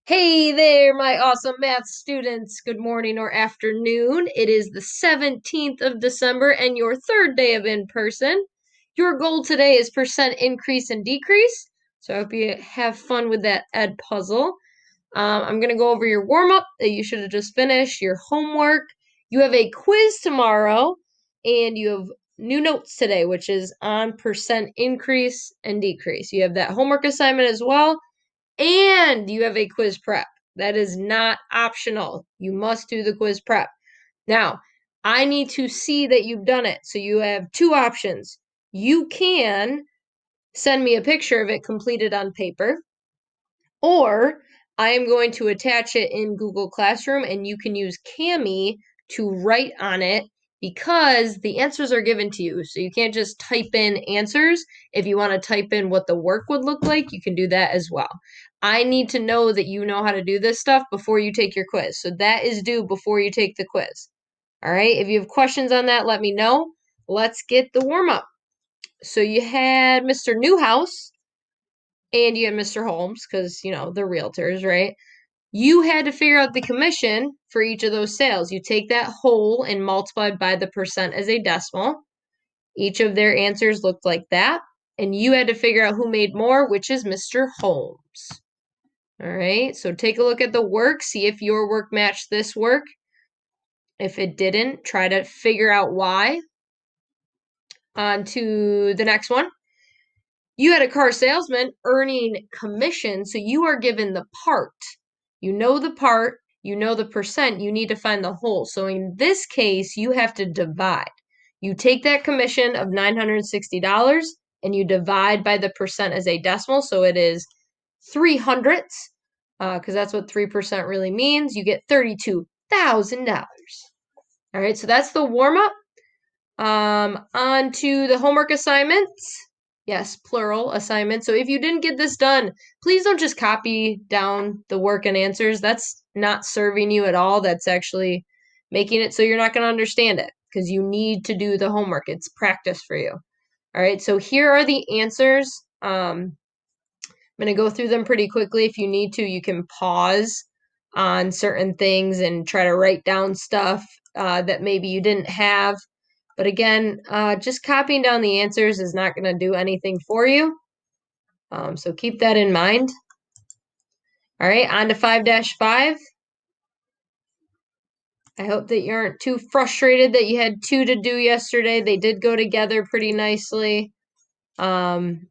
Hey there, my awesome math students. Good morning or afternoon. It is the 17th of December and your third day of in-person. Your goal today is percent increase and decrease. So I hope you have fun with that ed puzzle. I'm going to go over your warm-up that you should have just finished, your homework. You have a quiz tomorrow, and you have new notes today, which is on percent increase and decrease. You have that homework assignment as well. And you have a quiz prep. That is not optional. You must do the quiz prep. Now, I need to see that you've done it. So you have two options. You can send me a picture of it completed on paper, or I am going to attach it in Google Classroom and you can use Kami to write on it because the answers are given to you. So you can't just type in answers. If you want to type in what the work would look like, you can do that as well. I need to know that you know how to do this stuff before you take your quiz. So that is due before you take the quiz. All right. If you have questions on that, let me know. Let's get the warm up. So you had Mr. Newhouse and you had Mr. Holmes because, they're realtors, right? You had to figure out the commission for each of those sales. You take that whole and multiply by the percent as a decimal. Each of their answers looked like that. And you had to figure out who made more, which is Mr. Holmes. All right, so take a look at the work. See if your work matched this work. If it didn't, try to figure out why. On to the next one. You had a car salesman earning commission, so you are given the part. You know the part, you know the percent, you need to find the whole. So in this case, you have to divide. You take that commission of $960 and you divide by the percent as a decimal, so it is 300ths, because that's what 3% really means. You get $32,000. All right, so that's the warm-up. On to the homework assignments. Yes, plural assignments. So if you didn't get this done, please don't just copy down the work and answers. That's not serving you at all. That's actually making it so you're not going to understand it because you need to do the homework. It's practice for you. All right, so here are the answers. I'm going to go through them pretty quickly. If you need to, you can pause on certain things and try to write down stuff that maybe you didn't have. But again, just copying down the answers is not going to do anything for you. So keep that in mind. All right, on to 5-5. I hope that you aren't too frustrated that you had two to do yesterday. They did go together pretty nicely. And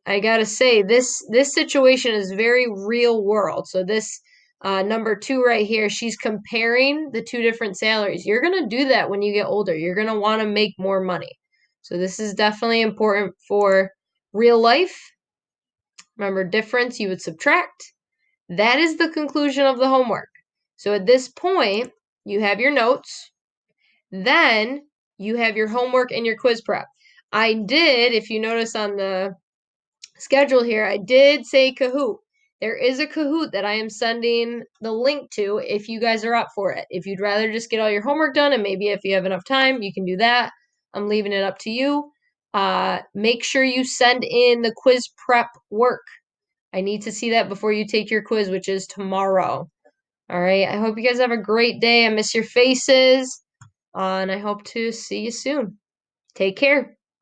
I gotta say, this situation is very real world. So this number 2 right here, she's comparing the two different salaries. You're gonna do that when you get older. You're gonna want to make more money. So this is definitely important for real life. Remember, difference, you would subtract. That is the conclusion of the homework. So at this point, you have your notes. Then you have your homework and your quiz prep. I did, if you notice on the schedule here, I did say Kahoot. There is a Kahoot that I am sending the link to if you guys are up for it. If you'd rather just get all your homework done, and maybe if you have enough time, you can do that. I'm leaving it up to you. Make sure you send in the quiz prep work. I need to see that before you take your quiz, which is tomorrow. All right. I hope you guys have a great day. I miss your faces. And I hope to see you soon. Take care.